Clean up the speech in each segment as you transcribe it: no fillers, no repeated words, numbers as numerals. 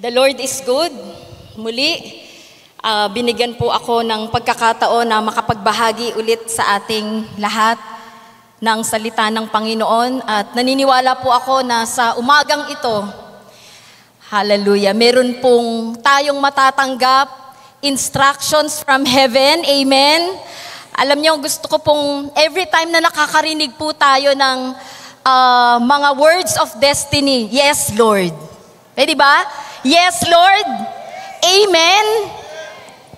The Lord is good. Muli, binigyan po ako ng pagkakataon na makapagbahagi ulit sa ating lahat ng salita ng Panginoon. At naniniwala po ako na sa umagang ito, hallelujah, meron pong tayong matatanggap instructions from heaven. Amen. Alam niyo, gusto ko pong every time na nakakarinig po tayo ng mga words of destiny, yes, Lord. Pwede ba? Yes, Lord. Amen.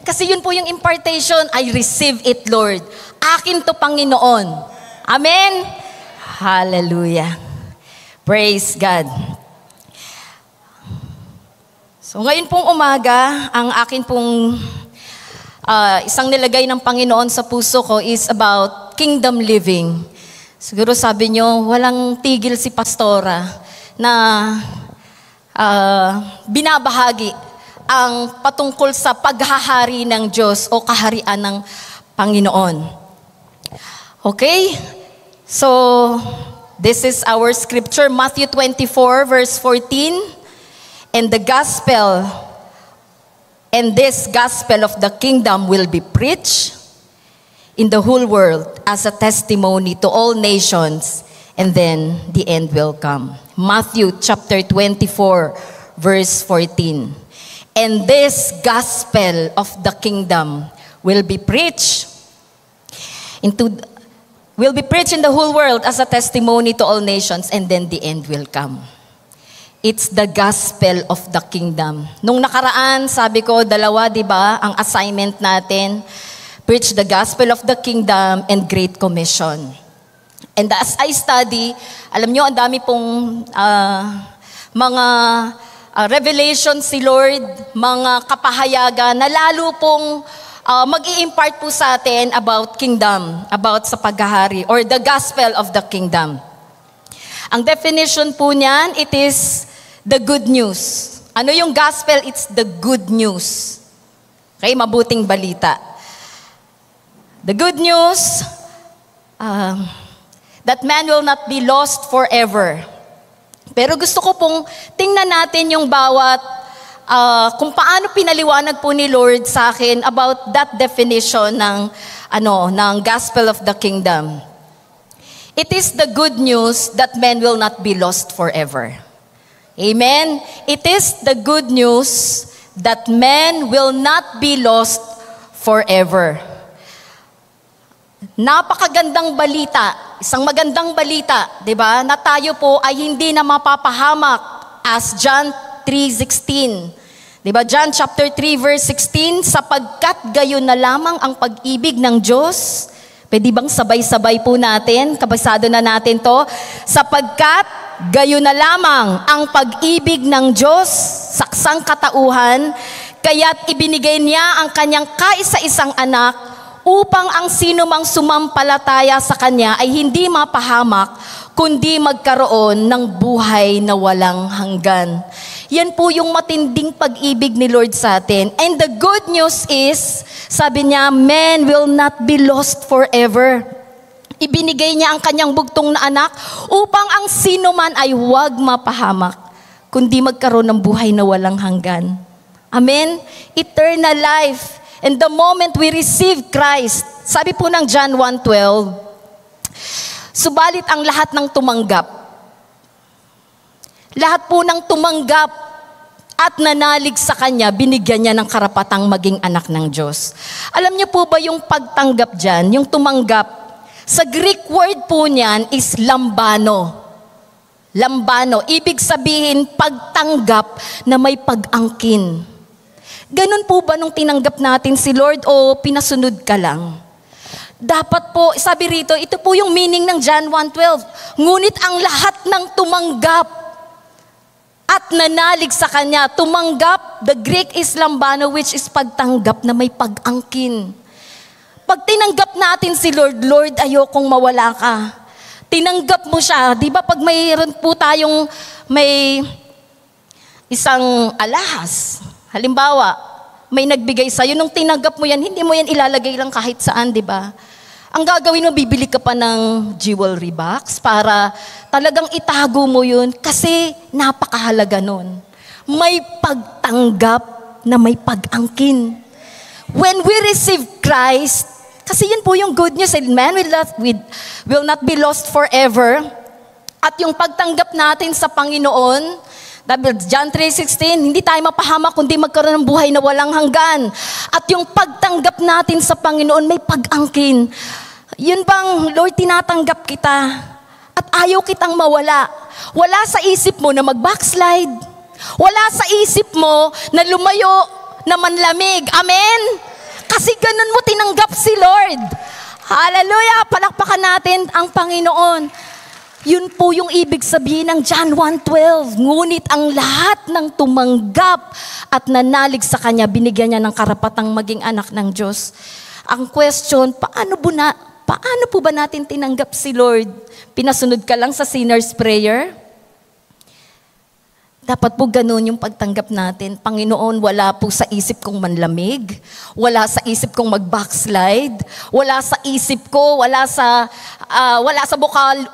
Kasi yun po yung impartation. I receive it, Lord. Akin to, Panginoon. Amen. Hallelujah. Praise God. So ngayon pong umaga, ang akin pong isang nilagay ng Panginoon sa puso ko is about kingdom living. Siguro sabi nyo, walang tigil si Pastora na binabahagi ang patungkol sa paghahari ng Diyos o kaharian ng Panginoon. Okay? So, this is our scripture, Matthew 24 verse 14. And the gospel, and this gospel of the kingdom will be preached in the whole world as a testimony to all nations, and then the end will come. Matthew chapter 24, verse 14. And this gospel of the kingdom will be preached in the whole world as a testimony to all nations, and then the end will come. It's the gospel of the kingdom. Nung nakaraan, sabi ko, dalawa, di ba, ang assignment natin, preach the gospel of the kingdom and Great Commission. And as I study, alam nyo, ang dami pong mga revelation si Lord, mga kapahayagan na lalo pong mag-i-impart po sa atin about kingdom, about sa paghahari, or the gospel of the kingdom. Ang definition po niyan, it is the good news. Ano yung gospel? It's the good news. Okay, mabuting balita. The good news, that man will not be lost forever. Pero gusto ko pong tingnan natin yung bawat, kung paano pinaliwanag po ni Lord sa akin about that definition ng gospel of the kingdom. It is the good news that men will not be lost forever. Amen? It is the good news that men will not be lost forever. Napakagandang balita, isang magandang balita, 'di ba? Na tayo po ay hindi na mapapahamak as John 3:16. 'Di ba? John chapter 3 verse 16, sapagkat gayon na lamang ang pag-ibig ng Diyos. Pwede bang sabay-sabay po natin? Kabisado na natin 'to. Sapagkat gayon na lamang ang pag-ibig ng Diyos, saksang katauhan, kaya't ibinigay niya ang kanyang kaisa-isang anak upang ang sino mang sumampalataya sa Kanya ay hindi mapahamak, kundi magkaroon ng buhay na walang hanggan. Yan po yung matinding pag-ibig ni Lord sa atin. And the good news is, sabi niya, men will not be lost forever. Ibinigay niya ang Kanyang bugtong na anak upang ang sino man ay huwag mapahamak, kundi magkaroon ng buhay na walang hanggan. Amen? Eternal life. And the moment we receive Christ, sabi po ng John 1:12, subalit ang lahat ng tumanggap at nanalig sa Kanya, binigyan niya ng karapatang maging anak ng Diyos. Alam niyo po ba yung pagtanggap dyan, yung tumanggap, sa Greek word po niyan is lambano. Lambano, ibig sabihin pagtanggap na may pag-angkin. Ganun po ba nung tinanggap natin si Lord o pinasunod ka lang? Dapat po, sabi rito, ito po yung meaning ng John 1:12. Ngunit ang lahat ng tumanggap at nanalig sa Kanya, tumanggap, the Greek is lambano, which is pagtanggap na may pag-angkin. Pag tinanggap natin si Lord, Lord, ayokong mawala ka. Tinanggap mo siya. Di ba pag mayroon po tayong may isang alahas, halimbawa, may nagbigay sa'yo, nung tinanggap mo yan, hindi mo yan ilalagay lang kahit saan, di ba? Ang gagawin mo, bibili ka pa ng jewelry box para talagang itago mo yun kasi napakahalaga nun. may pagtanggap na may pag-angkin. When we receive Christ, kasi yun po yung good news, and man will not be lost forever. At yung pagtanggap natin sa Panginoon, John 3:16, hindi tayo mapahamak kundi magkaroon ng buhay na walang hanggan. At yung pagtanggap natin sa Panginoon, may pag-angkin. Yun bang, Lord, tinatanggap kita at ayaw kitang mawala. Wala sa isip mo na mag-backslide. Wala sa isip mo na lumayo, na manlamig. Amen? Kasi ganun mo tinanggap si Lord. Hallelujah! Palakpakan natin ang Panginoon. Yun po yung ibig sabihin ng John 1:12. Ngunit ang lahat ng tumanggap at nanalig sa Kanya, binigyan niya ng karapatang maging anak ng Diyos. Ang question, paano po ba natin tinanggap si Lord? Pinasunod ka lang sa sinner's prayer? Dapat po ganun yung pagtanggap natin. Panginoon, wala po sa isip kong manlamig, wala sa isip kong mag-backslide, wala sa isip ko, wala sa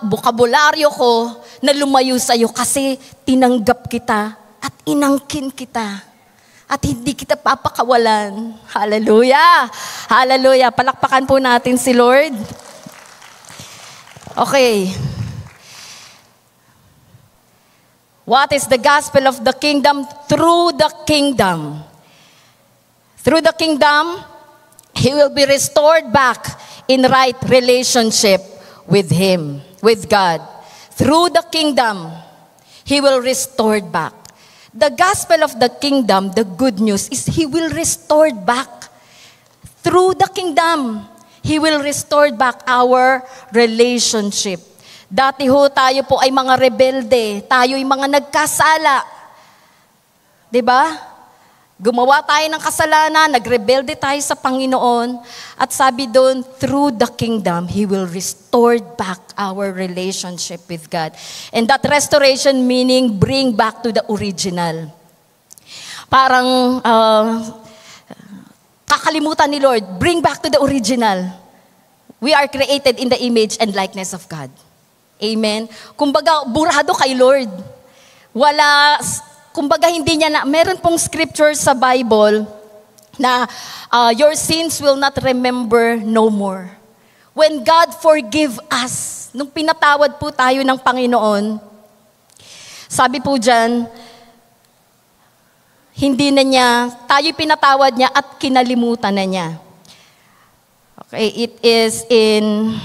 bokabularyo ko na lumayo sa iyo kasi tinanggap kita at inangkin kita at hindi kita papakawalan. Hallelujah! Hallelujah! Palakpakan po natin si Lord. Okay. What is the gospel of the kingdom? Through the kingdom. Through the kingdom, he will be restored back in right relationship with Him, with God. Through the kingdom, he will restore back. The gospel of the kingdom, the good news, is He will restore back. Through the kingdom, He will restore back our relationship. Dati ho tayo po ay mga rebelde, tayo ay mga nagkasala. 'Di ba? Gumawa tayo ng kasalanan, nagrebelde tayo sa Panginoon, at sabi doon, through the kingdom, He will restore back our relationship with God. And that restoration meaning bring back to the original. Parang kakalimutan ni Lord, bring back to the original. We are created in the image and likeness of God. Amen. Kumbaga, burado kay Lord. Kumbaga hindi niya na, meron pong scripture sa Bible na your sins will not remember no more. When God forgive us, nung pinatawad po tayo ng Panginoon, sabi po dyan, hindi na niya, tayo pinatawad niya at kinalimutan na niya. Okay, it is in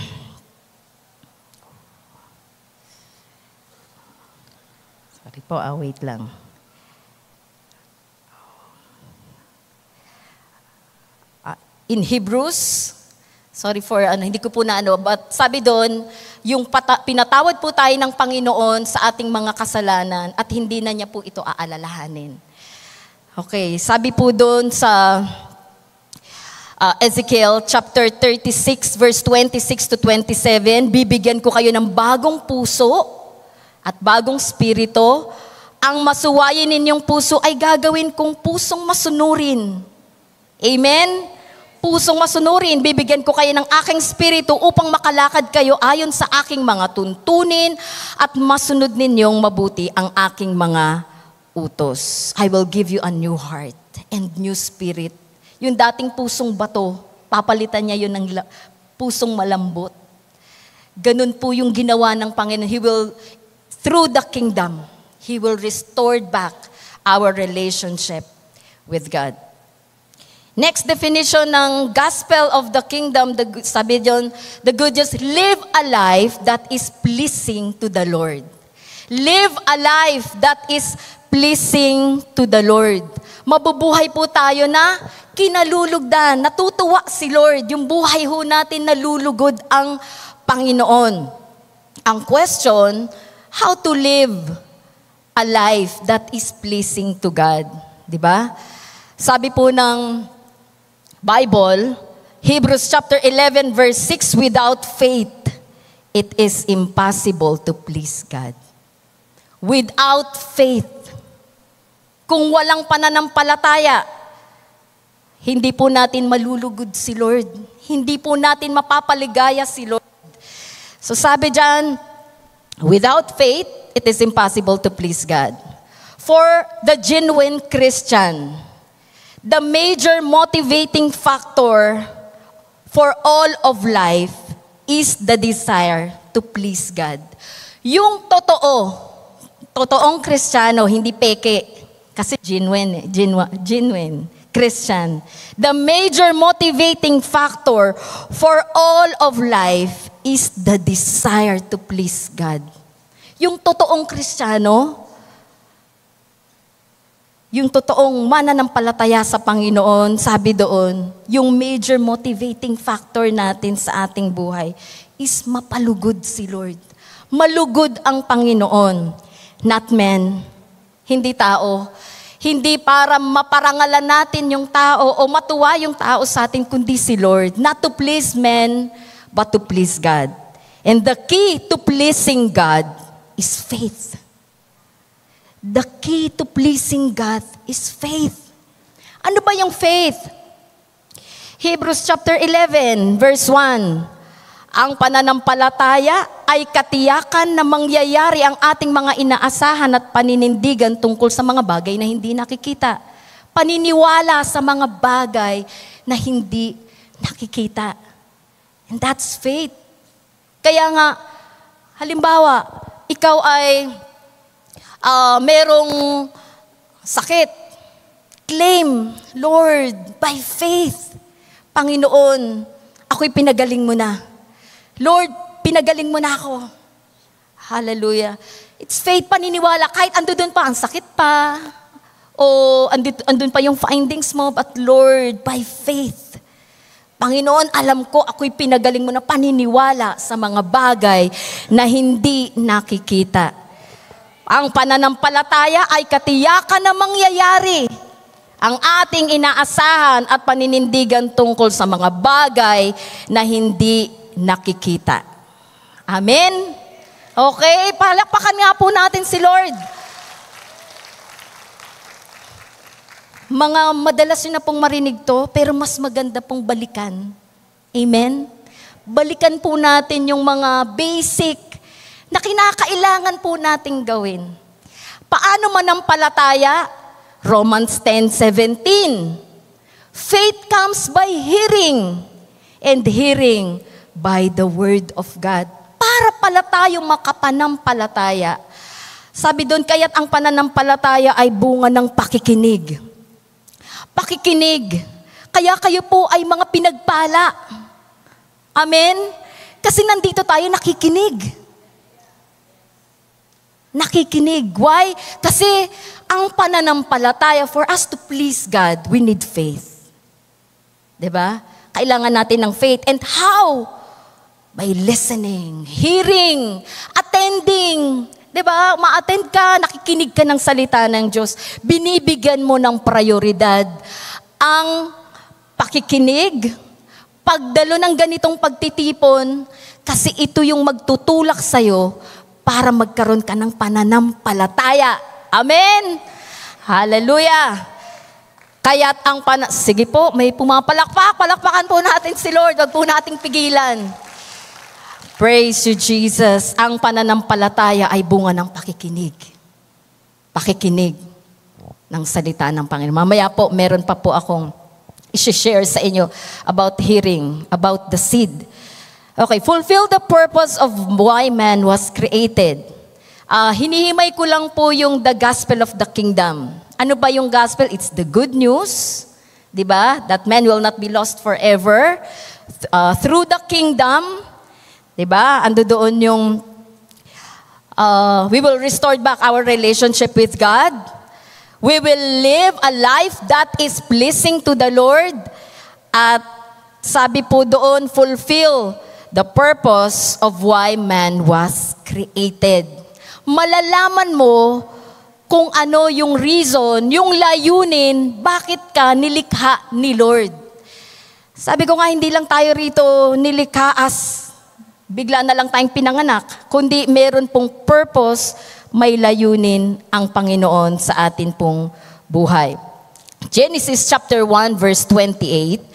wait lang. In Hebrews, sorry for hindi ko po but sabi doon, yung pinatawad po tayo ng Panginoon sa ating mga kasalanan at hindi na niya po ito aalalahanin. Okay, sabi po doon sa Ezekiel chapter 36 verse 26 to 27, bibigyan ko kayo ng bagong puso at bagong spirito. Ang masuwayin ninyong puso ay gagawin kong pusong masunurin. Amen? Pusong masunurin. Bibigyan ko kayo ng aking spirito upang makalakad kayo ayon sa aking mga tuntunin at masunod ninyong mabuti ang aking mga utos. I will give you a new heart and new spirit. Yung dating pusong bato, papalitan niya yun ng pusong malambot. Ganun po yung ginawa ng Panginoon. He will, through the kingdom, He will restore back our relationship with God. Next definition ng gospel of the kingdom, sabi diyon, the good news, live a life that is pleasing to the Lord. Live a life that is pleasing to the Lord. Mabubuhay po tayo na kinalulugdan, natutuwa si Lord. Yung buhay ho natin nalulugod ang Panginoon. Ang question, how to live a life that is pleasing to God. Diba? Sabi po ng Bible, Hebrews chapter 11 verse 6, without faith, it is impossible to please God. Without faith, kung walang pananampalataya, hindi po natin malulugod si Lord. Hindi po natin mapapaligaya si Lord. So sabi dyan, without faith, it is impossible to please God. For the genuine Christian, the major motivating factor for all of life is the desire to please God. Yung totoong Kristiyano, hindi peke, kasi genuine Christian. The major motivating factor for all of life is the desire to please God. Yung totoong Kristiyano, yung totoong mananampalataya sa Panginoon, sabi doon, yung major motivating factor natin sa ating buhay is mapalugod si Lord. Malugod ang Panginoon, not men, hindi tao. Hindi para maparangalan natin yung tao o matuwa yung tao sa atin, kundi si Lord. Not to please men, but to please God. And the key to pleasing God is faith. The key to pleasing God is faith. Ano ba yung faith? Hebrews chapter 11, verse 1. Ang pananampalataya ay katiyakan na mangyayari ang ating mga inaasahan at paninindigan tungkol sa mga bagay na hindi nakikita. Paniniwala sa mga bagay na hindi nakikita. And that's faith. Kaya nga, halimbawa, ikaw ay merong sakit. Claim, Lord, by faith, Panginoon, ako'y pinagaling mo na. Lord, pinagaling mo na ako. Hallelujah. It's faith, paniniwala. Kahit andun pa, ang sakit pa. O andun pa yung findings mo. But Lord, by faith, Panginoon, alam ko, ako'y pinagaling mo na, paniniwala sa mga bagay na hindi nakikita. Ang pananampalataya ay katiyakan na mangyayari ang ating inaasahan at paninindigan tungkol sa mga bagay na hindi nakikita. Amen? Okay, palakpakan nga po natin si Lord. Mga madalas nyo na pong marinig to, pero mas maganda pong balikan. Amen? Balikan po natin yung mga basic na kinakailangan po nating gawin. Paano manampalataya? Romans 10:17. Faith comes by hearing, and hearing by the word of God. Para pala tayo makapanampalataya. Sabi doon, kaya't ang pananampalataya ay bunga ng pakikinig. Pakikinig. Kaya kayo po ay mga pinagpala. Amen? Kasi nandito tayo nakikinig. Nakikinig. Why? Kasi ang pananampalataya, for us to please God, we need faith. Diba? Kailangan natin ng faith. And how? By listening, hearing, attending. Diba? Ma-attend ka, nakikinig ka ng salita ng Diyos. Binibigyan mo ng prioridad ang pakikinig, pagdalo ng ganitong pagtitipon, kasi ito yung magtutulak sa'yo para magkaroon ka ng pananampalataya. Amen? Hallelujah! Kaya't ang sige po, may pumapalakpak, palakpakan po natin si Lord, wag po nating pigilan. Praise you, Jesus. Ang pananampalataya ay bunga ng pakikinig. Pakikinig ng salita ng Panginoon. Mamaya po, meron pa po akong i-share sa inyo about hearing, about the seed. Okay, fulfill the purpose of why man was created. Hinihimay ko lang po yung the gospel of the kingdom. Ano ba yung gospel? It's the good news, di ba? That man will not be lost forever. Through the kingdom, diba? Ando doon yung we will restore back our relationship with God. We will live a life that is pleasing to the Lord. At sabi po doon, fulfill the purpose of why man was created. Malalaman mo kung ano yung reason, yung layunin, bakit ka nilikha ni Lord. Sabi ko nga, hindi lang tayo rito nilikha as bigla na lang tayong pinanganak, kundi meron pong purpose, may layunin ang Panginoon sa atin pong buhay. Genesis chapter 1 verse 28,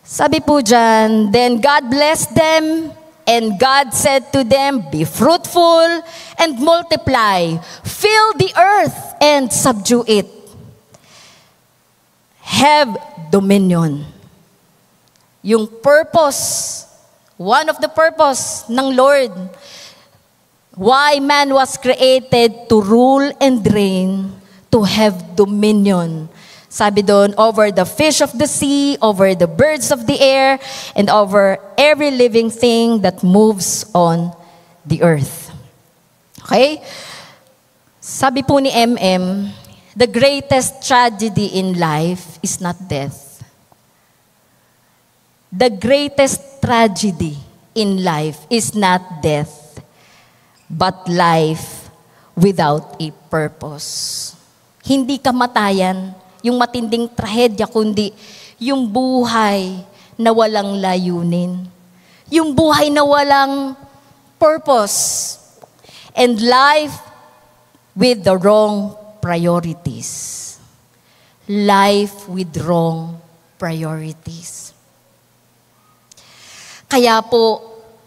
sabi po dyan, then God blessed them And God said to them, "Be fruitful and multiply. Fill the earth and subdue it. Have dominion." Yung purpose, one of the purpose ng Lord, why man was created to rule and reign, to have dominion. Sabi doon, over the fish of the sea, over the birds of the air, and over every living thing that moves on the earth. Okay? Sabi po ni MM, the greatest tragedy in life is not death. The greatest tragedy in life is not death, but life without a purpose. Hindi kamatayan, yung matinding trahedya, kundi yung buhay na walang layunin. Yung buhay na walang purpose. And life with the wrong priorities. Life with wrong priorities. Kaya po,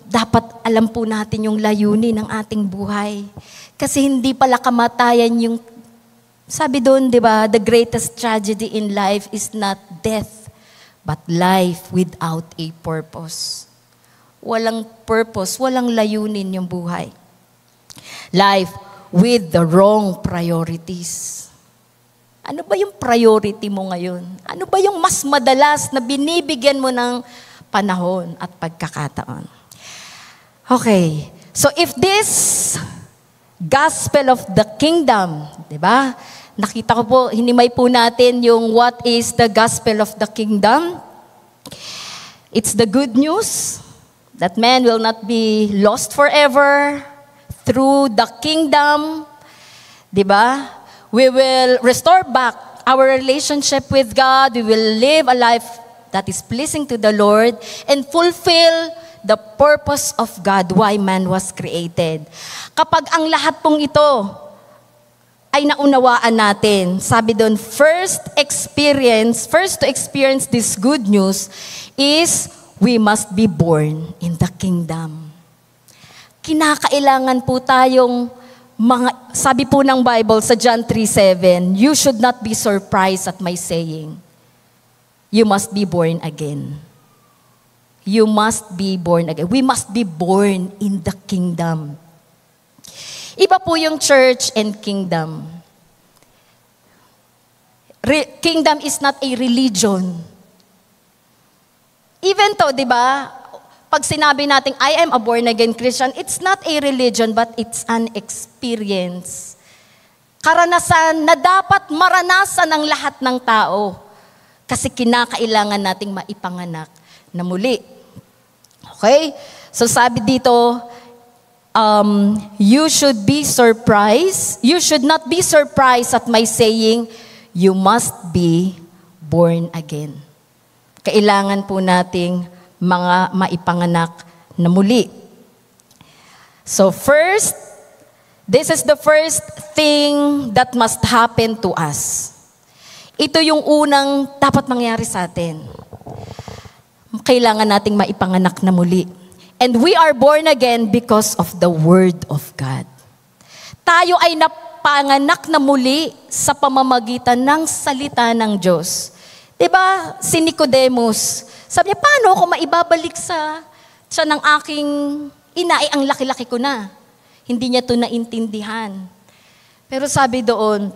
dapat alam po natin yung layunin ng ating buhay. Kasi hindi pala kamatayan yung, sabi doon, di ba, the greatest tragedy in life is not death, but life without a purpose. Walang purpose, walang layunin yung buhay. Life with the wrong priorities. Ano ba yung priority mo ngayon? Ano ba yung mas madalas na binibigyan mo ng panahon at pagkakataon? Okay, so if this gospel of the kingdom, di ba? Nakita ko po, hinimay po natin yung what is the gospel of the kingdom. It's the good news that man will not be lost forever through the kingdom. Di ba? We will restore back our relationship with God. We will live a life that is pleasing to the Lord and fulfill the purpose of God, why man was created. Kapag ang lahat pong ito ay naunawaan natin, sabi doon, first to experience this good news is we must be born in the kingdom. Kinakailangan po tayong sabi po ng Bible sa John 3:7, you should not be surprised at my saying, you must be born again. You must be born again. We must be born in the kingdom. Iba po yung church and kingdom. Kingdom is not a religion. Even to, di ba, pag sinabi natin, I am a born-again Christian, it's not a religion, but it's an experience. Karanasan na dapat maranasan ng lahat ng tao. Kasi kinakailangan nating maipanganak na muli. Okay? So sabi dito, you should be surprised. You should not be surprised at my saying, you must be born again. Kailangan po nating mga maipanganak na muli. So first, this is the first thing that must happen to us. Ito yung unang dapat mangyari sa atin. Kailangan nating maipanganak na muli. And we are born again because of the Word of God. Tayo ay napanganak na muli sa pamamagitan ng salita ng Diyos. Diba, si Nicodemus, sabi niya, paano ako maibabalik sa ng aking ina? Ang laki-laki ko na. Hindi niya ito naintindihan. Pero sabi doon,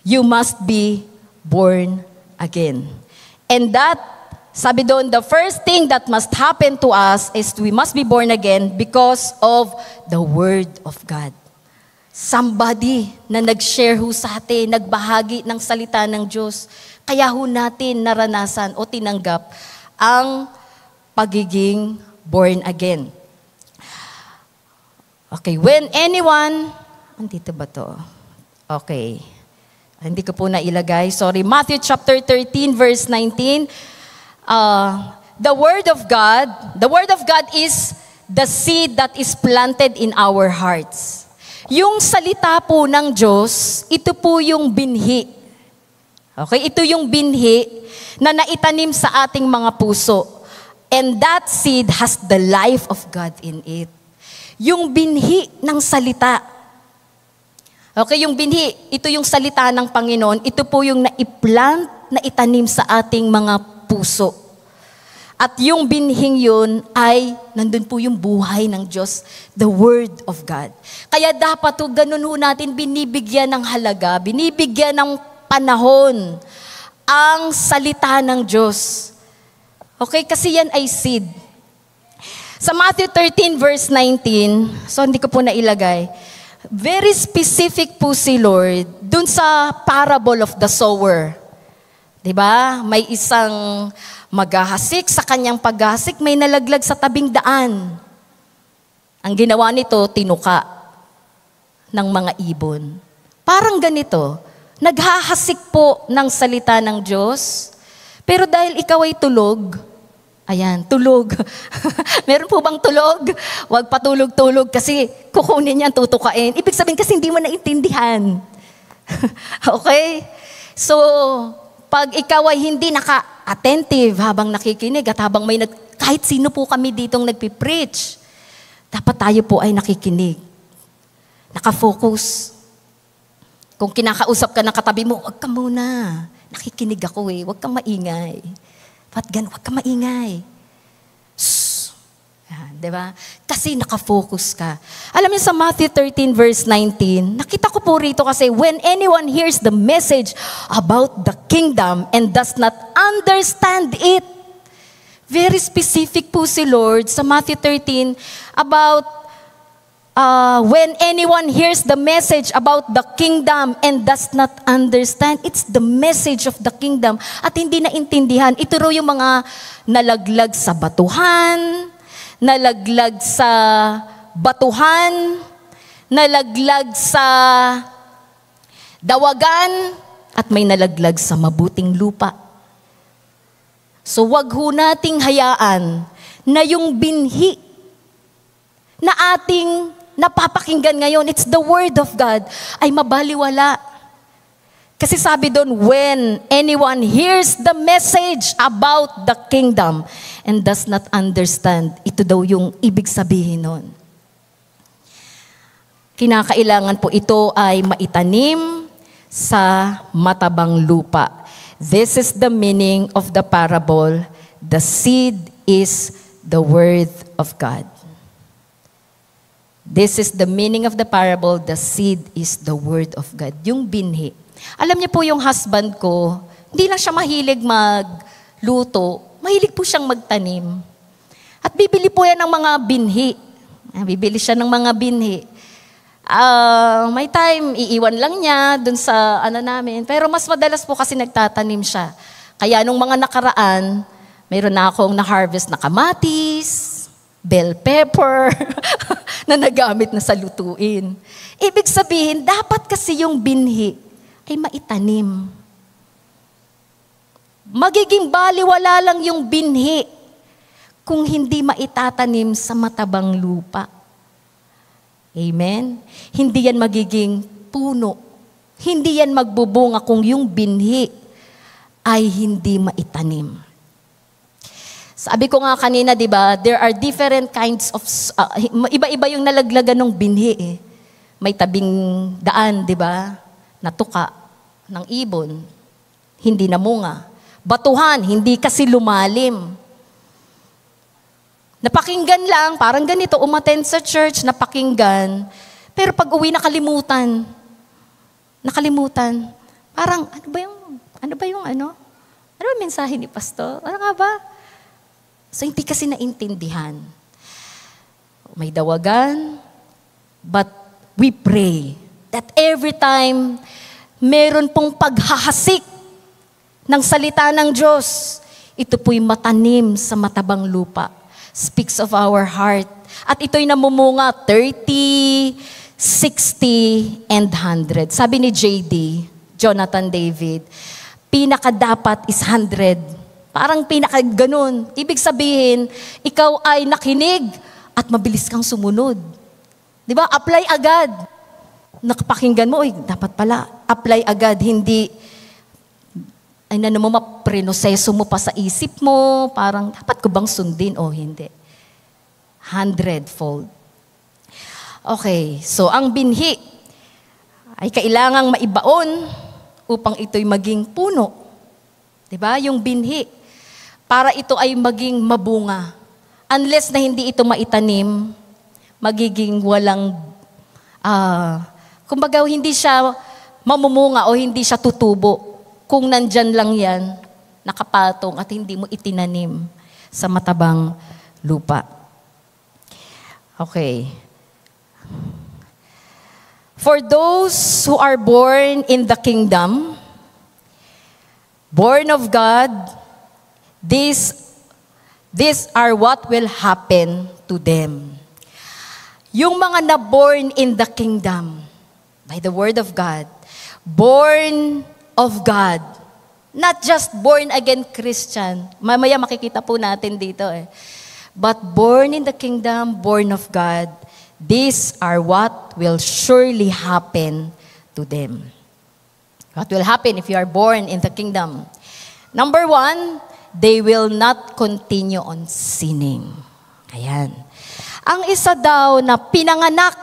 you must be born again. And that, sabi doon, the first thing that must happen to us is we must be born again because of the Word of God. Somebody na nag-share ho sa atin, nagbahagi ng salita ng Diyos. Kaya ho natin naranasan o tinanggap ang pagiging born again. Okay, when anyone, andito ba to? Okay. Hindi ko po nailagay. Sorry. Matthew chapter 13, verse 19. The Word of God is the seed that is planted in our hearts. Yung salita po ng Diyos, ito po yung binhi. Okay? Ito yung binhi na naitanim sa ating mga puso. And that seed has the life of God in it. Yung binhi ng salita. Okay, yung binhi, ito yung salita ng Panginoon. Ito po yung naiplant, na itanim sa ating mga puso. At yung binhing yun ay, nandun po yung buhay ng Diyos, the Word of God. Kaya dapat ganun natin binibigyan ng halaga, binibigyan ng panahon ang salita ng Diyos. Okay, kasi yan ay seed. Sa Matthew 13 verse 19, so hindi ko po nailagay, very specific po si Lord dun sa parable of the sower. Diba? May isang maghahasik, sa kanyang paghahasik, may nalaglag sa tabing daan. Ang ginawa nito, tinuka ng mga ibon. Parang ganito, naghahasik po ng salita ng Diyos, pero dahil ikaw ay tulog, ayan, tulog. Meron po bang tulog? Huwag patulog-tulog kasi kukunin niyan, tutukain. Ibig sabihin kasi hindi mo naintindihan. Okay? So, pag ikaw ay hindi naka-attentive habang nakikinig at habang kahit sino po kami ditong nagpipreach, dapat tayo po ay nakikinig. Nakafocus. Kung kinakausap ka ng katabi mo, wag ka muna. Nakikinig ako eh, wag kang maingay. Wag kang maingay. Yan, diba? Kasi nakafocus ka. Alam niyo sa Matthew 13 verse 19, nakita ko po rito kasi when anyone hears the message about the kingdom and does not understand it, very specific po si Lord sa Matthew 13 about when anyone hears the message about the kingdom and does not understand, it's the message of the kingdom at hindi naintindihan. Ito raw yung mga nalaglag sa batuhan, nalaglag sa batuhan, nalaglag sa dawagan, at may nalaglag sa mabuting lupa. So wag ho nating hayaan na yung binhi na ating napapakinggan ngayon, it's the Word of God, ay mabaliwala. Kasi sabi doon, when anyone hears the message about the kingdom and does not understand, ito daw yung ibig sabihin nun. Kinakailangan po ito ay maitanim sa matabang lupa. This is the meaning of the parable. The seed is the word of God. This is the meaning of the parable. The seed is the word of God. Yung binhi. Alam niyo po yung husband ko, hindi lang siya mahilig magluto, mahilig po siyang magtanim. At bibili po yan ng mga binhi. Bibili siya ng mga binhi. May time, iiwan lang niya dun sa namin. Pero mas madalas po kasi nagtatanim siya. Kaya nung mga nakaraan, mayroon na akong na-harvest na kamatis, bell pepper, na nagamit na sa lutuin. Ibig sabihin, dapat kasi yung binhi ay maitanim. Magiging baliwala lang yung binhi kung hindi maitatanim sa matabang lupa. Amen? Hindi yan magiging puno. Hindi yan magbubunga kung yung binhi ay hindi maitanim. Sabi ko nga kanina, di ba, there are different kinds of, iba-iba yung nalaglagan ng binhi eh. May tabing daan, di ba? Natuka ng ibon, hindi namunga. Batuhan, hindi kasi lumalim. Napakinggan lang, parang ganito, umattend sa church, napakinggan, pero pag uwi nakalimutan. Parang, ano ba yung mensahe ni pastor? Ano nga ba? So, hindi kasi naintindihan. May dawagan, but we pray that every time meron pong paghahasik ng salita ng Diyos, ito po'y matanim sa matabang lupa. Speaks of our heart. At ito'y namumunga 30, 60, and 100. Sabi ni J.D., Jonathan David, pinakadapat is 100. Parang pinakaganon. Ibig sabihin, ikaw ay nakinig at mabilis kang sumunod. Di ba? Apply agad. Nakapakinggan mo, dapat pala, apply agad, hindi ay na mo maprenoseso mo pa sa isip mo, parang dapat ko bang sundin o hindi? 100-fold. Okay, so ang binhi ay kailangang maibaon upang ito'y maging puno. Diba? Yung binhi, para ito ay maging mabunga. Unless na hindi ito maitanim, magiging walang, kumbaga hindi siya mamumunga o hindi siya tutubo. Kung nandyan lang yan, nakapatong at hindi mo itinanim sa matabang lupa. Okay. For those who are born in the kingdom, born of God, these are what will happen to them. Yung mga na-born in the kingdom, by the word of God, born of God, not just born again Christian. Mamaya makikita po natin dito But born in the kingdom, born of God, these are what will surely happen to them. What will happen if you are born in the kingdom? Number 1, they will not continue on sinning. Ayan. Ang isa daw na pinanganak,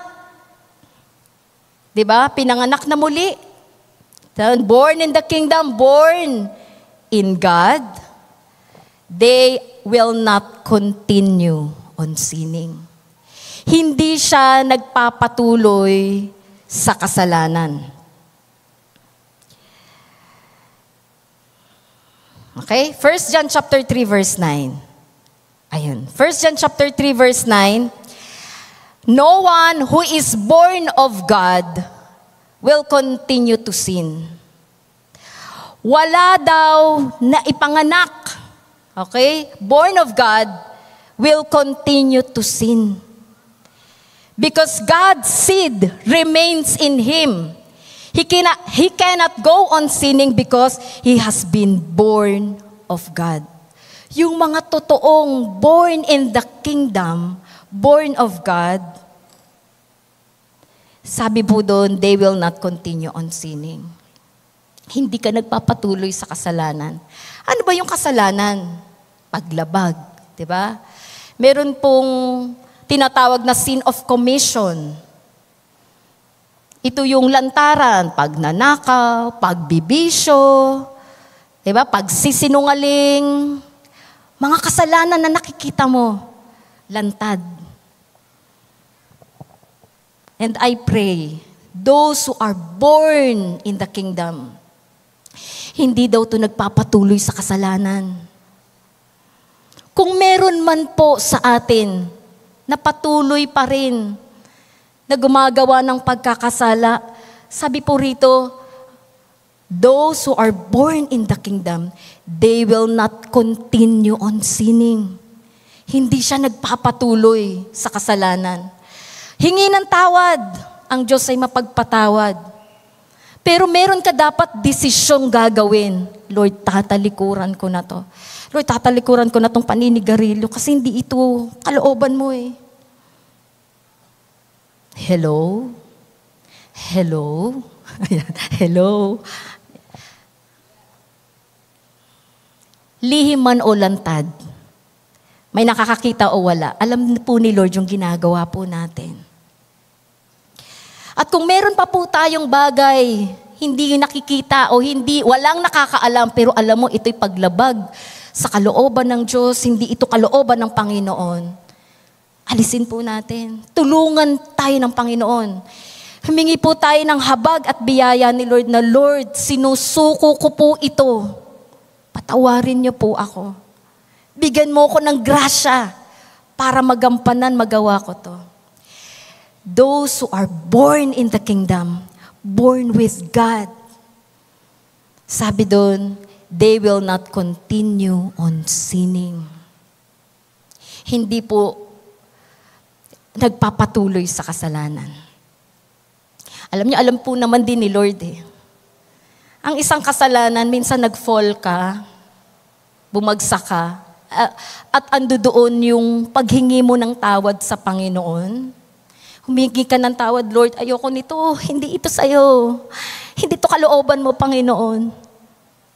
di ba? Pinanganak na muli. Born in the kingdom, born in God, they will not continue on sinning. Hindi siya nagpapatuloy sa kasalanan. Okay? 1 John chapter 3 verse 9. Ayun. 1 John chapter 3 verse 9. No one who is born of God will continue to sin. Wala daw na ipanganak, okay? Born of God will continue to sin. Because God's seed remains in him. He cannot go on sinning because he has been born of God. Yung mga totoong born in the kingdom, born of God, sabi po doon, they will not continue on sinning. Hindi ka nagpapatuloy sa kasalanan. Ano ba yung kasalanan? Paglabag, di ba? Meron pong tinatawag na sin of commission. Ito yung lantaran, pagnanakaw, pagbibisyo, di ba? Pagsisinungaling, mga kasalanan na nakikita mo, lantad. And I pray, those who are born in the kingdom, hindi daw ito nagpapatuloy sa kasalanan. Kung meron man po sa atin, na patuloy pa rin, na gumagawa ng pagkakasala, sabi po rito, those who are born in the kingdom, they will not continue on sinning. Hindi siya nagpapatuloy sa kasalanan. Hingi ng tawad, ang Diyos ay mapagpatawad. Pero meron ka dapat desisyong gagawin. Lord, tatalikuran ko na to. Lord, tatalikuran ko na tong paninigarilyo kasi hindi ito kalooban mo eh. Hello? Hello? Hello? Lihim man o lantad, may nakakakita o wala, alam po ni Lord yung ginagawa po natin. At kung meron pa po tayong bagay, hindi nakikita o walang nakakaalam, pero alam mo, ito'y paglabag sa kalooban ng Diyos, hindi ito kalooban ng Panginoon. Alisin po natin. Tulungan tayo ng Panginoon. Humingi po tayo ng habag at biyaya ni Lord na, Lord, sinusuko ko po ito. Patawarin niyo po ako. Bigyan mo ko ng grasya para magampanan, magawa ko to. Those who are born in the kingdom, born with God, sabi doon, they will not continue on sinning. Hindi po nagpapatuloy sa kasalanan. Alam niyo, alam po naman din ni Lord eh. Ang isang kasalanan, minsan nag-fall ka, bumagsak ka, at ando doon yung paghingi mo ng tawad sa Panginoon. Humingi ka ng tawad, Lord, ayoko nito, hindi ito sa'yo. Hindi ito kalooban mo, Panginoon.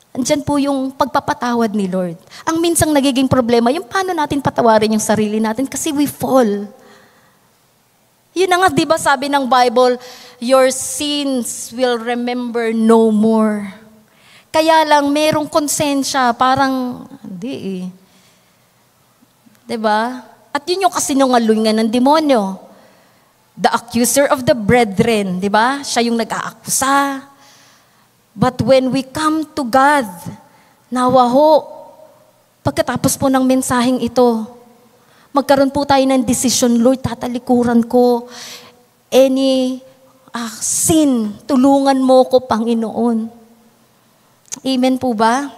Andyan po yung pagpapatawad ni Lord. Ang minsang nagiging problema, yung paano natin patawarin yung sarili natin kasi we fall. Yun na nga, di ba sabi ng Bible, your sins will remember no more. Kaya lang, merong konsensya, parang, hindi eh. Di ba? At yun yung kasinungalingan ng demonyo. The accuser of the brethren, di ba? Siya yung nag-aakusa. But when we come to God, nawa ho, pagkatapos po ng mensaheng ito, magkaroon po tayo ng decision, Lord, tatalikuran ko. Any sin, tulungan mo ko, Panginoon. Amen po ba?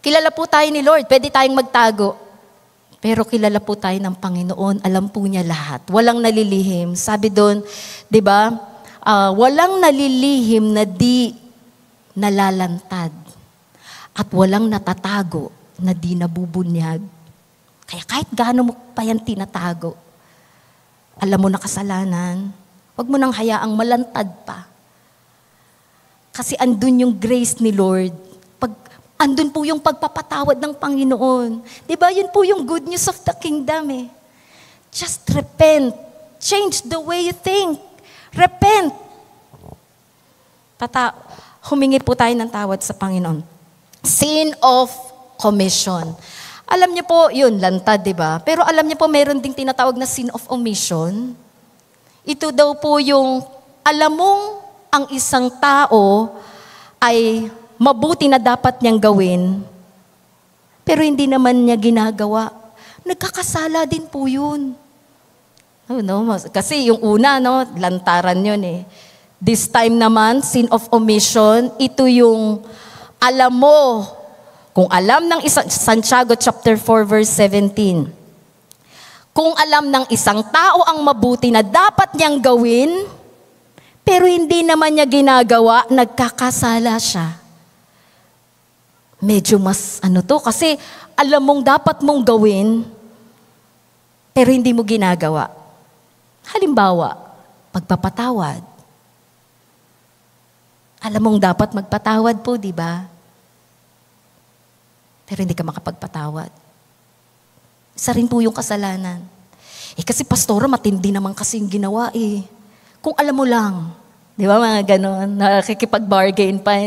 Kilala po tayo ni Lord, pwede tayong magtago. Pero kilala po tayo ng Panginoon, alam po niya lahat. Walang nalilihim. Sabi doon, di ba? Walang nalilihim na di nalalantad at walang natatago na di nabubunyag. Kaya kahit gaano mo pa yan tinatago, alam mo na kasalanan, huwag mo nang hayaang malantad pa. Kasi andun yung grace ni Lord. Andun po yung pagpapatawad ng Panginoon. Diba? Yun po yung good news of the kingdom eh. Just repent. Change the way you think. Repent. Humingi po tayo ng tawad sa Panginoon. Sin of commission. Alam niyo po, yun, lantad, di ba? Pero alam niyo po, meron ding tinatawag na sin of omission. Ito daw po yung, alam mong ang isang tao ay mabuti na dapat niyang gawin, pero hindi naman niya ginagawa. Nagkakasala din po yun. No? Kasi yung una, no, lantaran yun eh. This time naman, sin of omission, ito yung alam mo, kung alam ng isang, Santiago chapter 4 verse 17, kung alam ng isang tao ang mabuti na dapat niyang gawin, pero hindi naman niya ginagawa, nagkakasala siya. Medyo mas kasi alam mong dapat mong gawin, pero hindi mo ginagawa. Halimbawa, pagpapatawad. Alam mong dapat magpatawad po, di ba? Pero hindi ka makapagpatawad. Isa rin po yung kasalanan. Kasi pastora, matindi naman kasi yung ginawa eh. Kung alam mo lang, di ba mga ganon, nakikipag-bargain pa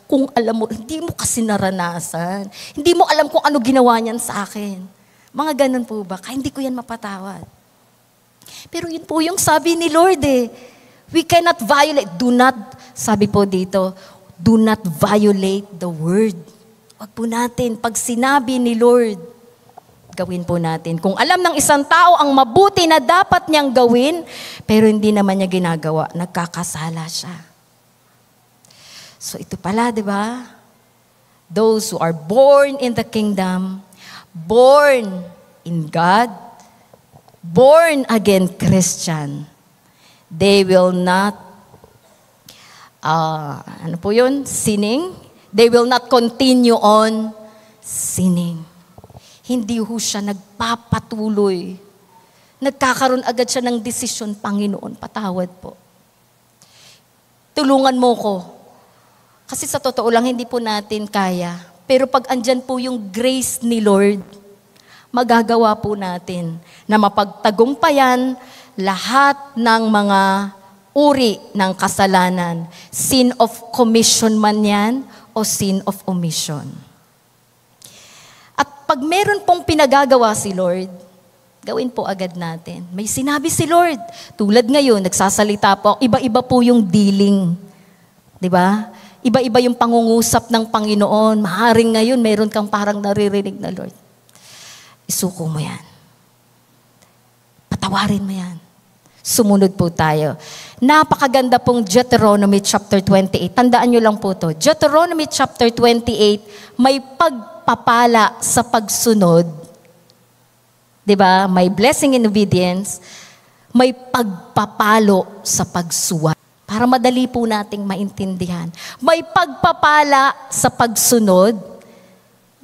kung alam mo, hindi mo kasi naranasan. Hindi mo alam kung ano ginawa niyan sa akin. Mga ganon po ba? Kaya hindi ko yan mapatawad. Pero yun po yung sabi ni Lord eh. We cannot violate. Sabi po dito, do not violate the word. Wag po natin, pag sinabi ni Lord, gawin po natin. Kung alam ng isang tao ang mabuti na dapat niyang gawin, pero hindi naman niya ginagawa, nagkakasala siya. So ito pala, di ba? Those who are born in the kingdom, born in God, born again Christian, they will not, sinning. They will not continue on sinning. Hindi ho siya nagpapatuloy. Nagkakaroon agad siya ng desisyon, Panginoon, patawad po. Tulungan mo ko. Kasi sa totoo lang, hindi po natin kaya. Pero pag andyan po yung grace ni Lord, magagawa po natin na mapagtagumpayan lahat ng mga uri ng kasalanan. Sin of commission man yan o sin of omission. At pag meron pong pinagagawa si Lord, gawin po agad natin. May sinabi si Lord. Tulad ngayon, nagsasalita po, iba-iba po yung dealing. Diba? Iba-iba yung pangungusap ng Panginoon. Maaaring ngayon, meron kang parang naririnig na Lord. Isuko mo yan. Patawarin mo yan. Sumunod po tayo. Napakaganda pong Deuteronomy chapter 28. Tandaan nyo lang po to. Deuteronomy chapter 28, may pagpapala sa pagsunod. Diba? May blessing in obedience. May pagpapalo sa pagsuway. Para madali po nating maintindihan. May pagpapala sa pagsunod.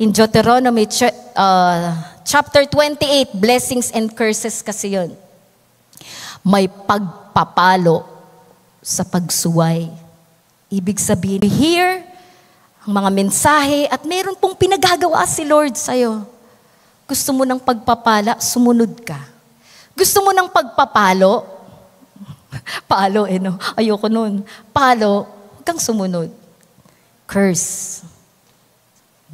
In Deuteronomy chapter 28, blessings and curses kasi yun. May pagpapalo sa pagsuway. Ibig sabihin, here, ang mga mensahe, at meron pong pinagagawa si Lord sa'yo. Gusto mo ng pagpapala, sumunod ka. Gusto mo ng pagpapalo, palo no? Ayoko nun. Palo, huwag kang sumunod. Curse.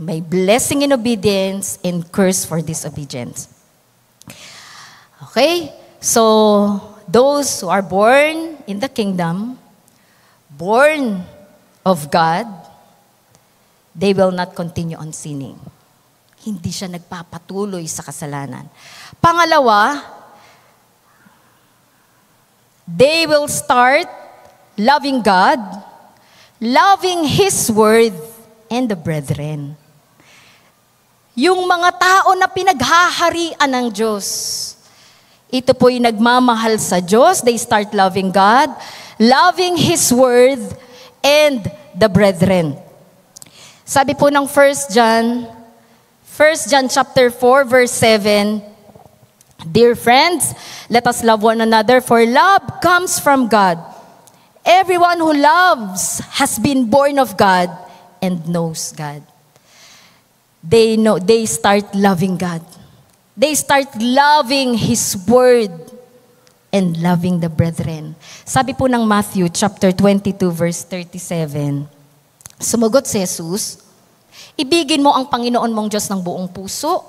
May blessing in obedience and curse for disobedience. Okay? So, those who are born in the kingdom, born of God, they will not continue on sinning. Hindi siya nagpapatuloy sa kasalanan. Pangalawa, they will start loving God, loving His Word, and the brethren. Yung mga tao na pinaghaharian ng Diyos, ito po'y nagmamahal sa Diyos. They start loving God, loving His Word, and the brethren. Sabi po ng 1 John chapter 4, verse 7, Dear friends, let us love one another, for love comes from God. Everyone who loves has been born of God and knows God. They start loving God. They start loving His Word and loving the brethren. Sabi po ng Matthew chapter 22, verse 37, sumagot si Jesus, ibigin mo ang Panginoon mong Diyos ng buong puso,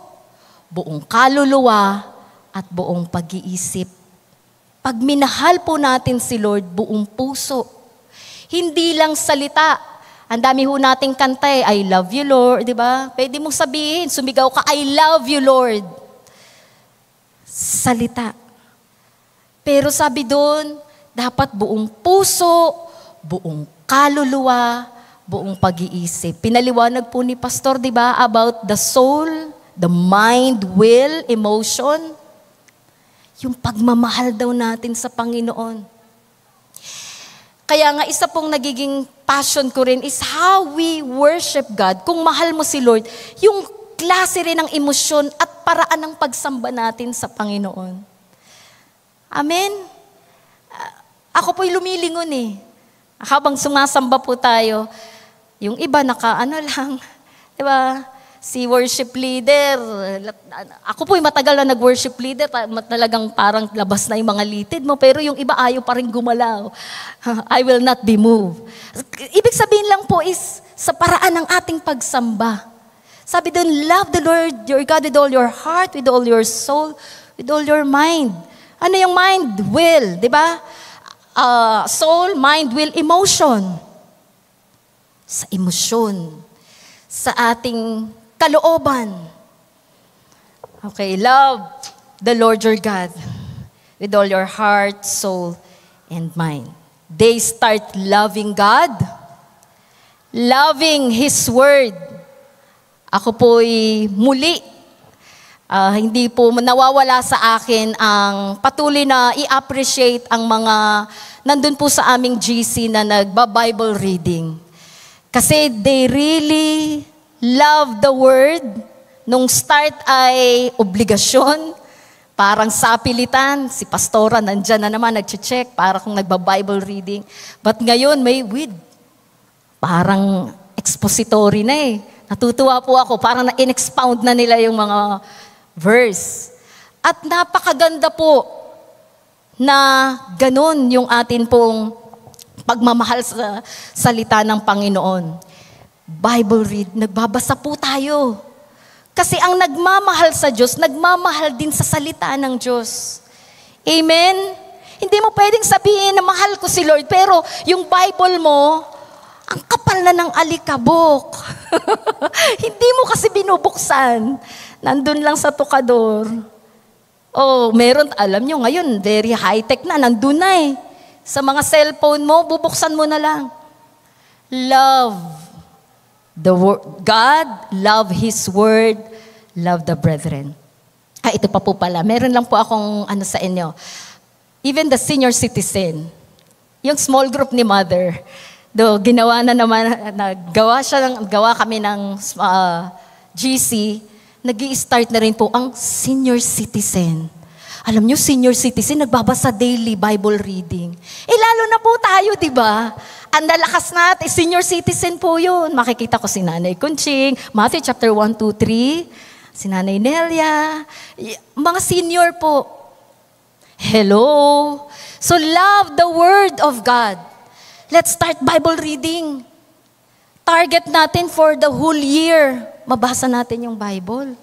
buong kaluluwa, at buong pag-iisip. Pag minahal po natin si Lord buong puso, hindi lang salita. Ang dami ho nating kanta I love you Lord, di ba? Pwede mong sabihin, sumigaw ka, I love you Lord. Salita. Pero sabi doon, dapat buong puso, buong kaluluwa, buong pag-iisip. Pinaliwanag po ni Pastor, di ba, about the soul, the mind, will, emotion. Yung pagmamahal daw natin sa Panginoon. Kaya nga isa pong nagiging passion ko rin is how we worship God. Kung mahal mo si Lord, yung klase rin ng emosyon at paraan ng pagsamba natin sa Panginoon. Amen? Ako po'y lumilingon Habang sumasamba po tayo, yung iba lang, di ba? Si worship leader, ako po'y matagal na nag-worship leader, talagang parang labas na yung mga litid mo, pero yung iba ayaw pa rin gumalaw. I will not be moved. Ibig sabihin lang po is, sa paraan ng ating pagsamba. Sabi doon, love the Lord your God with all your heart, with all your soul, with all your mind. Ano yung mind? Will, di ba? Soul, mind, will, emotion. Sa emosyon. Sa ating kalooban. Okay, love the Lord your God with all your heart, soul, and mind. They start loving God, loving His Word. Ako po'y muli, hindi po nawawala sa akin ang patuloy na i-appreciate ang mga nandun po sa aming GC na nagba-Bible reading. Kasi they really love the Word. Nung start ay obligasyon, parang sapilitan. Si Pastora nandyan na naman, nag-check para kung nagba-Bible reading. But ngayon may with. Parang expository na Natutuwa po ako, parang na-in-expound na nila yung mga verse. At napakaganda po na ganun yung atin pong pagmamahal sa salita ng Panginoon. Bible read, nagbabasa po tayo. Kasi ang nagmamahal sa Diyos, nagmamahal din sa salita ng Diyos. Amen? Hindi mo pwedeng sabihin na mahal ko si Lord, pero yung Bible mo, ang kapal na ng alikabok. Hindi mo kasi binubuksan. Nandun lang sa tukador. Meron, alam nyo ngayon, very high-tech na, nandun na Sa mga cellphone mo, bubuksan mo na lang. Love the word, God, love His Word, love the brethren. Ito pa po pala. Meron lang po akong sa inyo. Even the senior citizen, yung small group ni Mother, ginawa na naman, gawa kami ng GC, nag-i-start na rin po ang senior citizen. Alam nyo, senior citizen, nagbabasa daily Bible reading. Lalo na po tayo, di ba? Ang lalakas natin, senior citizen po yun. Makikita ko si Nanay Kunching, Matthew chapter 1, 2, 3, si Nanay Nelia, mga senior po. Hello! So love the Word of God. Let's start Bible reading. Target natin for the whole year. Mabasa natin yung Bible.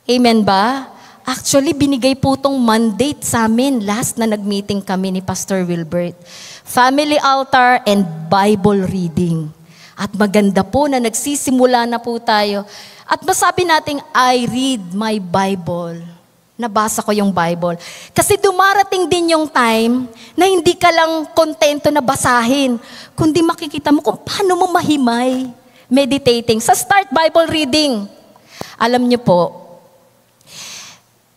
Amen ba? Actually, binigay po itong mandate sa amin last na nag-meeting kami ni Pastor Wilbert. Family altar and Bible reading. At maganda po na nagsisimula na po tayo. At masabi natin, I read my Bible. Nabasa ko yung Bible. Kasi dumarating din yung time na hindi ka lang kontento na basahin, kundi makikita mo kung paano mo mahimay. Meditating. Sa start Bible reading. Alam niyo po,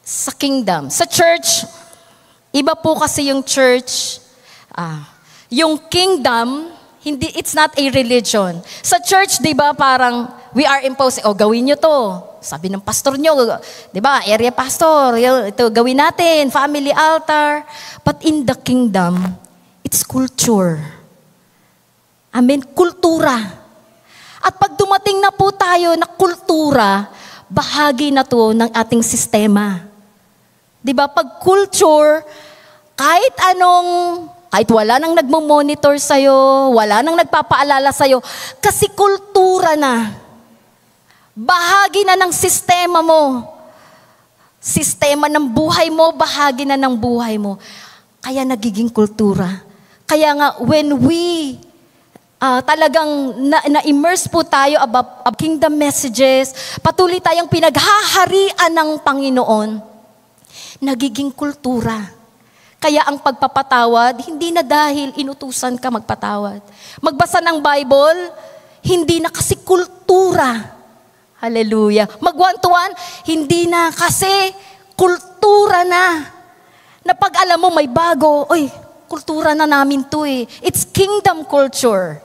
sa kingdom, sa church, iba po kasi yung church, yung kingdom, hindi, it's not a religion. Sa church, di ba, parang we are imposing, gawin nyo to. Sabi ng pastor nyo, di ba, area pastor, ito gawin natin, family altar. But in the kingdom, it's culture. Amen, kultura. At pag dumating na po tayo na kultura, bahagi na to ng ating sistema. Diba, pag culture, kahit wala nang nagmo-monitor sa'yo, wala nang nagpapaalala sa'yo, kasi kultura na. Bahagi na ng sistema mo. Sistema ng buhay mo, bahagi na ng buhay mo. Kaya nagiging kultura. Kaya nga, when we talagang na-immerse po tayo about kingdom messages, patuloy tayong pinaghaharian ng Panginoon, nagiging kultura. Kaya ang pagpapatawad, hindi na dahil inutusan ka magpatawad. Magbasa ng Bible, hindi na kasi kultura. Hallelujah. Mag-one-to-one, hindi na kasi kultura na. Na pag alam mo may bago, kultura na namin to eh. It's kingdom culture.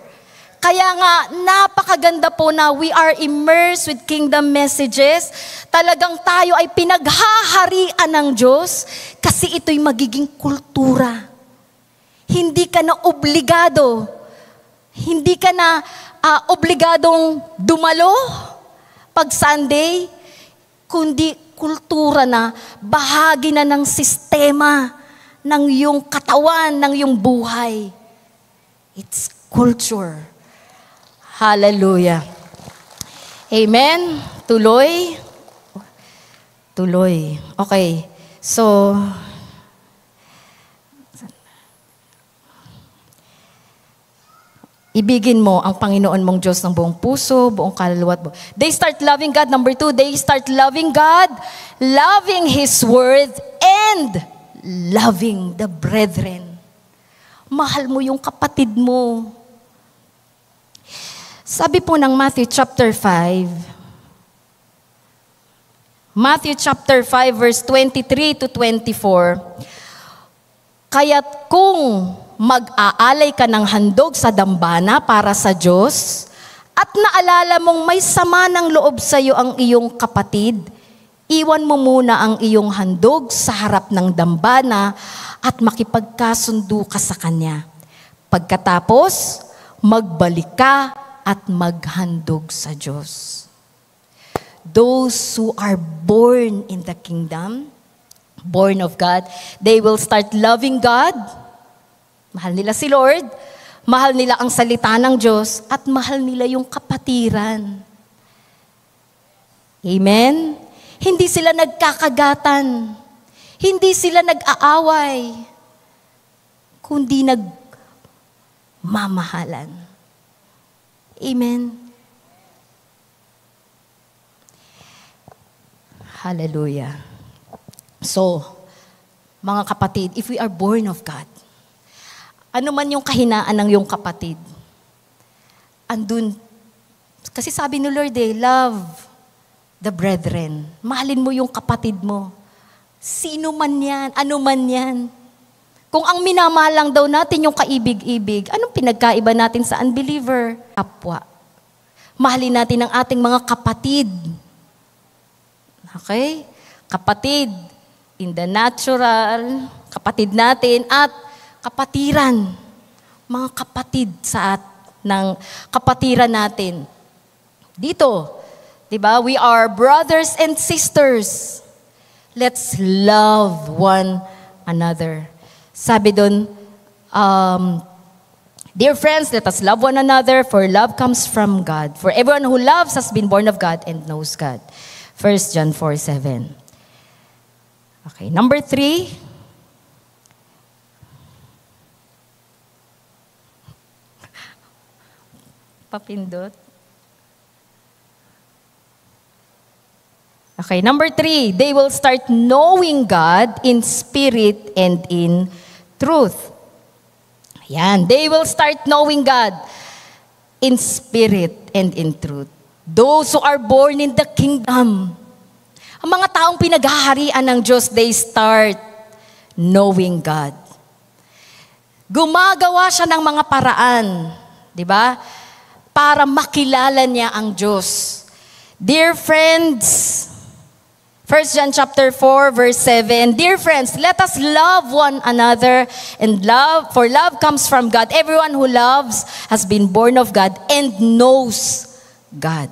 Kaya nga, napakaganda po na we are immersed with kingdom messages. Talagang tayo ay pinaghaharian ng Diyos kasi ito'y magiging kultura. Hindi ka na obligado. Hindi ka na obligadong dumalo pag Sunday, kundi kultura na, bahagi na ng sistema ng iyong katawan, ng iyong buhay. It's culture. Hallelujah. Amen. Tuloy. Okay. So, ibigin mo ang Panginoon mong Diyos ng buong puso, buong kaluluwa at They start loving God. Number 2, they start loving God, loving His Word, and loving the brethren. Mahal mo yung kapatid mo. Sabi po ng Matthew chapter 5 verse 23 to 24, kaya't kung mag-aalay ka ng handog sa dambana para sa Diyos, at naalala mong may sama ng loob sa iyo ang iyong kapatid, iwan mo muna ang iyong handog sa harap ng dambana at makipagkasundo ka sa kanya. Pagkatapos, magbalik ka at maghandog sa Diyos. Those who are born in the kingdom, born of God, they will start loving God. Mahal nila si Lord, mahal nila ang salita ng Diyos, at mahal nila yung kapatiran. Amen? Hindi sila nagkakagatan. Hindi sila nag-aaway. Kundi nagmamahalan. Amen. Hallelujah. So, mga kapatid, if we are born of God, ano man yung kahinaan ng iyong kapatid, andun, kasi sabi ni Lord love the brethren. Mahalin mo yung kapatid mo. Sino man yan, ano man yan. Kung ang minamahal lang daw natin yung kaibig-ibig, anong pinagkaiba natin sa unbeliever? Kapwa. Mahalin natin ang ating mga kapatid. Okay? Kapatid. in the natural, kapatid natin, at kapatiran. Mga kapatid ng kapatiran natin. Dito, di ba? We are brothers and sisters. Let's love one another. Sabi doon, dear friends, let us love one another, for love comes from God. For everyone who loves has been born of God and knows God. 1 John 4:7. Okay, number 3. Papindot. Okay, number 3. They will start knowing God in spirit and in truth. Ayan, they will start knowing God in spirit and in truth. Those who are born in the kingdom. Ang mga taong pinaghaharian ng Diyos, they start knowing God. Gumagawa siya ng mga paraan, di ba? Para makilala niya ang Diyos. Dear friends, 1 John chapter 4, verse 7, dear friends, let us love one another, and for love comes from God. Everyone who loves has been born of God and knows God.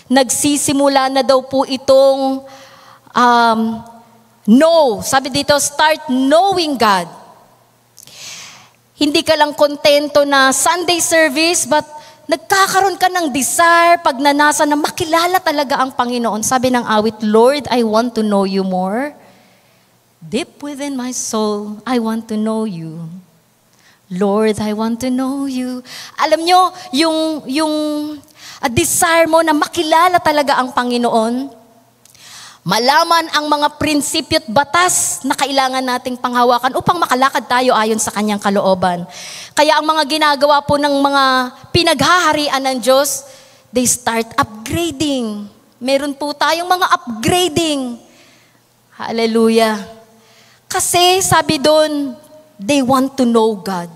Nagsisimula na daw po itong know. Sabi dito, start knowing God. Hindi ka lang kontento na Sunday service, but nagkakaroon ka ng desire, pagnanasa na makilala talaga ang Panginoon. Sabi ng awit, Lord, I want to know you more. Deep within my soul, I want to know you. Lord, I want to know you. Alam nyo, yung desire mo na makilala talaga ang Panginoon, malaman ang mga prinsipyo at batas na kailangan nating panghawakan upang makalakad tayo ayon sa kanyang kalooban. Kaya ang mga ginagawa po ng mga pinaghaharian ng Diyos, they start upgrading. Meron po tayong mga upgrading. Hallelujah. Kasi sabi doon, they want to know God.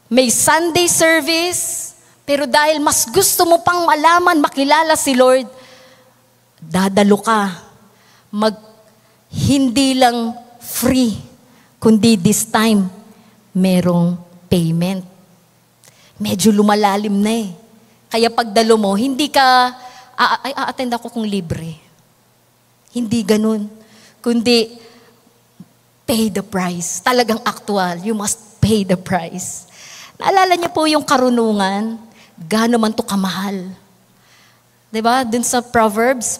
May Sunday service, pero dahil mas gusto mo pang malaman, makilala si Lord, dadalo ka. Hindi lang free, kundi this time, merong payment. Medyo lumalalim na eh. Kaya pagdalo mo, hindi ka, a-attend ako kung libre. Hindi ganun. Kundi, pay the price. Talagang actual. You must pay the price. Naalala niyo po yung karunungan, gaano man to kamahal. Diba? Dun sa Proverbs,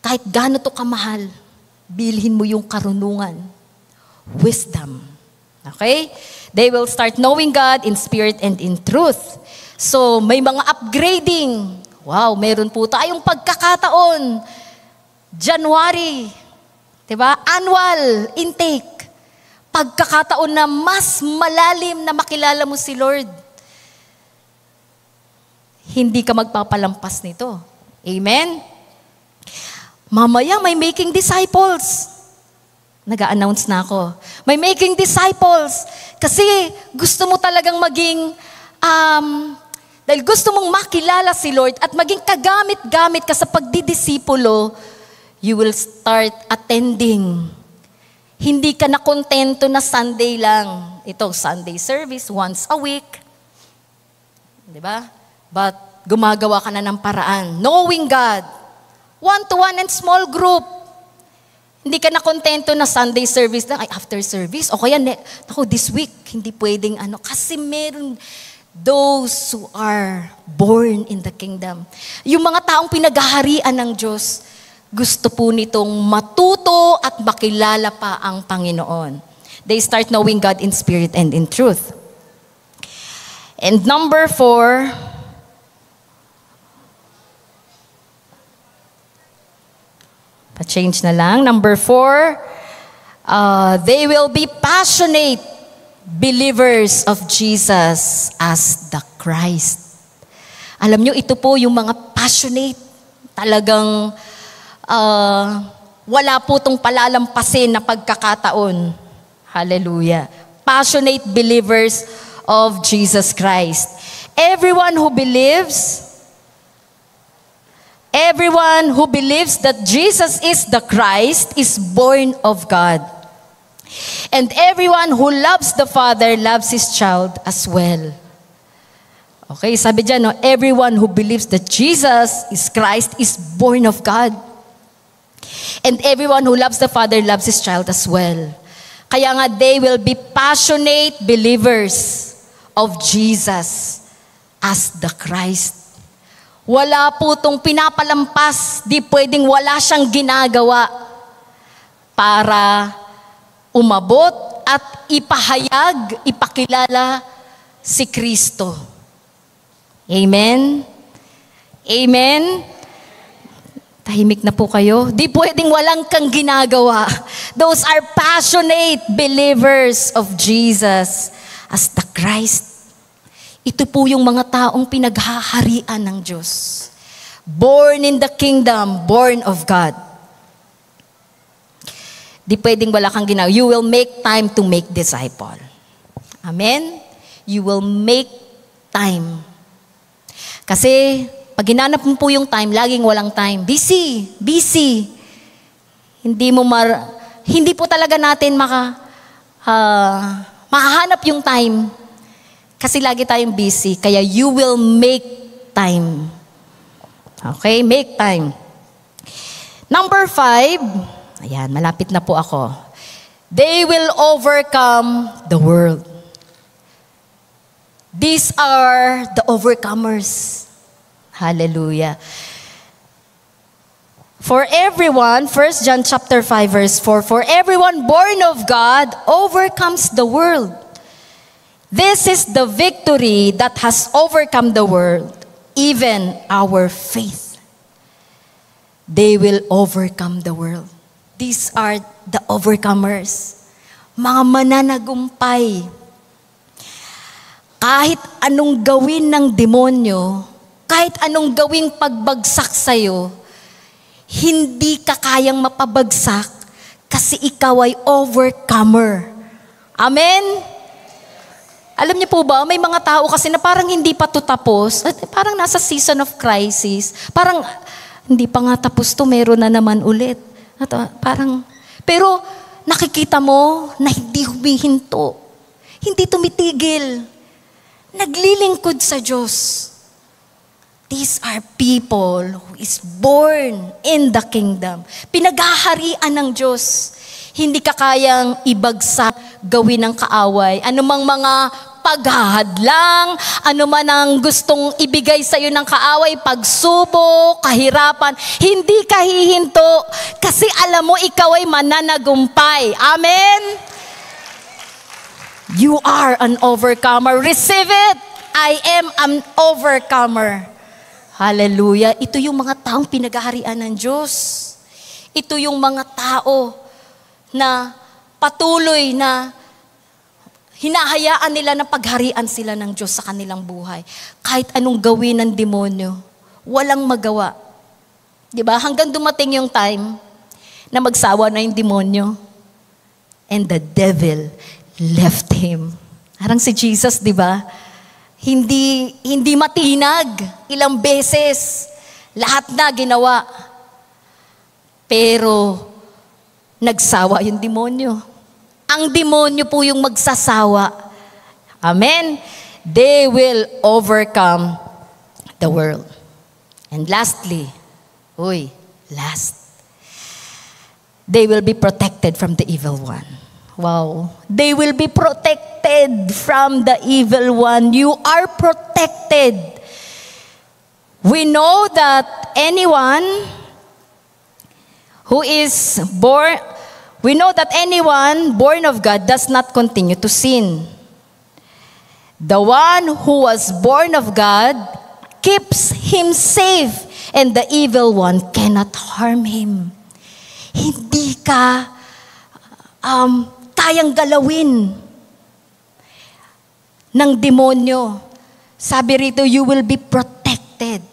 kahit gaano to kamahal, bilhin mo yung karunungan. Wisdom. Okay? They will start knowing God in spirit and in truth. So, may mga upgrading. Wow, meron po tayong pagkakataon. January. Diba? Annual intake. Pagkakataon na mas malalim na makilala mo si Lord. Hindi ka magpapalampas nito. Amen? Mamaya may making disciples. Nag-a-announce na ako. May making disciples. Kasi gusto mo talagang maging, dahil gusto mong makilala si Lord at maging kagamit-gamit ka sa pagdidisipulo, you will start attending. Hindi ka na kontento na Sunday lang. Ito, Sunday service, once a week. Diba? But gumagawa ka na ng paraan. Knowing God. One-to-one and small group. Hindi ka na kontento na Sunday service lang, ay after service. O kaya, this week, hindi pwedeng kasi meron those who are born in the kingdom. Yung mga taong pinaghaharian ng Diyos, gusto po nitong matuto at makilala pa ang Panginoon. They start knowing God in spirit and in truth. And number 4, pa-change na lang. Number 4, they will be passionate believers of Jesus as the Christ. Alam nyo, ito po yung mga passionate. Talagang wala po itong palalampasin na pagkakataon. Hallelujah. Passionate believers of Jesus Christ. Everyone who believes Everyone who believes that Jesus is the Christ is born of God. And everyone who loves the Father loves his child as well. Okay, sabi dyan, no? Everyone who believes that Jesus is Christ is born of God. And everyone who loves the Father loves his child as well. Kaya nga, they will be passionate believers of Jesus as the Christ. Wala po itong pinapalampas, di pwedeng wala siyang ginagawa para umabot at ipahayag, ipakilala si Kristo. Amen? Amen? Tahimik na po kayo. Di pwedeng walang kang ginagawa. Those are passionate believers of Jesus as the Christ. Ito po yung mga taong pinaghaharian ng Diyos. Born in the kingdom, born of God. Di pwedeng wala kang ginawa. You will make time to make disciple. Amen? You will make time. Kasi, pag hinanap mo po yung time, laging walang time. Busy. Busy. Hindi po talaga natin makahanap yung time. Kasi lagi tayong busy. Kaya you will make time. Okay? Make time. Number 5. Ayan, malapit na po ako. They will overcome the world. These are the overcomers. Hallelujah. For everyone, 1 John chapter 5 verse 4, for everyone born of God overcomes the world. This is the victory that has overcome the world, even our faith. They will overcome the world. These are the overcomers. Mga mananagumpay. Kahit anong gawin ng demonyo, kahit anong gawing pagbagsak sa'yo, hindi ka kayang mapabagsak kasi ikaw ay overcomer. Amen? Alam niyo po ba, may mga tao kasi na parang hindi pa to tapos, parang nasa season of crisis, parang hindi pa nga tapos to, meron na naman ulit. At, pero nakikita mo na hindi humihinto, hindi tumitigil, naglilingkod sa Diyos. These are people who is born in the kingdom. Pinaghaharian ng Diyos. Hindi ka kayang ibagsak, gawin ng kaaway. Anumang mga paghahadlang, anuman ang gustong ibigay sa iyo ng kaaway, pagsubok, kahirapan, hindi ka hihinto kasi alam mo ikaw ay mananagumpay. Amen? You are an overcomer. Receive it. I am an overcomer. Hallelujah. Ito yung mga taong pinaghaharian ng Diyos. Ito yung mga tao na patuloy na hinahayaan nila na pagharian sila ng Diyos sa kanilang buhay. Kahit anong gawin ng demonyo, walang magawa. Diba? Hanggang dumating yung time na magsawa na yung demonyo. And the devil left him. Parang si Jesus, diba? Hindi matinag. Ilang beses. Lahat na ginawa. Pero nagsawa yung demonyo. Ang demonyo po yung magsasawa. Amen? They will overcome the world. And lastly, they will be protected from the evil one. Wow. They will be protected from the evil one. You are protected. We know that anyone born of God does not continue to sin. The one who was born of God keeps him safe, and the evil one cannot harm him. Hindi ka kayang galawin ng demonyo. Sabi rito, you will be protected.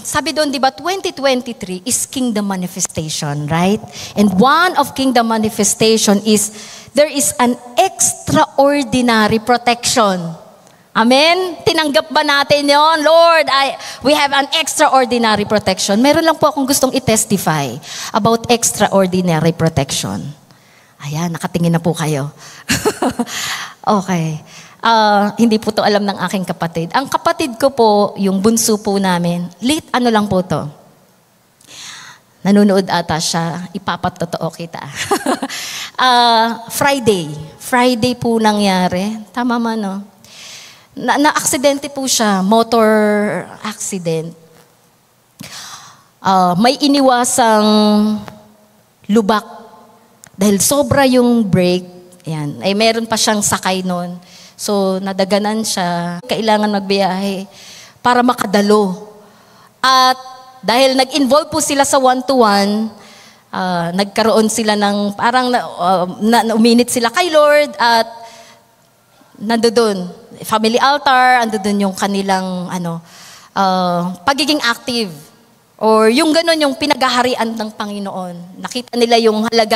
Sabi doon, di ba, 2023 is kingdom manifestation, right? And one of kingdom manifestation is, there is an extraordinary protection Amen? Tinanggap ba natin yon? Lord, we have an extraordinary protection. Meron lang po akong gustong i-testify about extraordinary protection. Ayan, nakatingin na po kayo. Okay. Hindi po to alam ng aking kapatid. Ang kapatid ko po, yung bunso po namin, late ano lang po to. Nanonood ata siya, ipapatotoo kita. Friday po nangyari. Tama man, no? Na-aksidente po siya, motor accident. May iniwasang lubak dahil sobra yung brake. Yan. Ay meron pa siyang sakay noon. So nadaganan siya. Kailangan magbiyahe para makadalo. At dahil nag-involve po sila sa one-to-one, nagkaroon sila ng parang uminit sila kay Lord at nandoon, family altar, nandoon yung kanilang pagiging active. Or yung gano'n yung pinaghaharian ng Panginoon. Nakita nila yung halaga